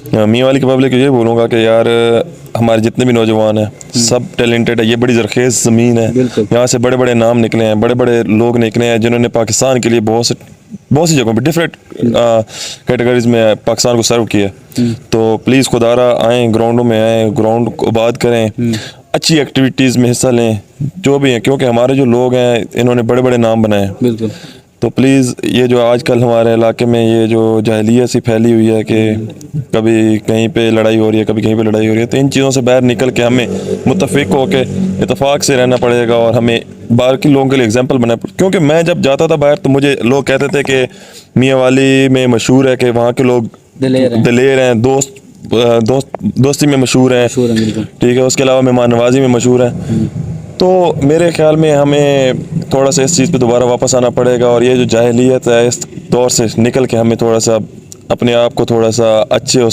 मियाँ वाली की पब्लिक को ये बोलूँगा कि यार हमारे जितने भी नौजवान हैं सब टैलेंटेड है। ये बड़ी ज़रख़ेज़ ज़मीन है, बिल्कुल। यहाँ से बड़े बड़े नाम निकले हैं, बड़े बड़े लोग निकले हैं जिन्होंने पाकिस्तान के लिए बहुत सी जगहों पर डिफरेंट कैटेगरीज में पाकिस्तान को सर्व किया। तो प्लीज़ खुदारा आएँ, ग्राउंडों में आएँ, ग्राउंड को आबाद करें, अच्छी एक्टिविटीज़ में हिस्सा लें जो भी हैं, क्योंकि हमारे जो लोग हैं इन्होंने बड़े बड़े नाम बनाए हैं। बिल्कुल। तो प्लीज़ ये जो आजकल हमारे इलाके में ये जो जाहिलियत सी फैली हुई है कि कभी कहीं पे लड़ाई हो रही है, कभी कहीं पे लड़ाई हो रही है, तो इन चीज़ों से बाहर निकल के हमें मुत्तफ़िक होके इत्तेफाक से रहना पड़ेगा और हमें बाकी लोगों के लिए एग्जांपल बना। क्योंकि मैं जब जाता था बाहर तो मुझे लोग कहते थे कि मियाँ वाली में मशहूर है कि वहाँ के लोग दिलेर हैं, दोस्ती में मशहूर हैं, ठीक है, उसके अलावा मेहमान नवाजी में मशहूर है। तो मेरे ख्याल में हमें थोड़ा सा इस चीज़ पे दोबारा वापस आना पड़ेगा और ये जो जाहिलियत है इस दौर से निकल के हमें थोड़ा सा अपने आप को थोड़ा सा अच्छे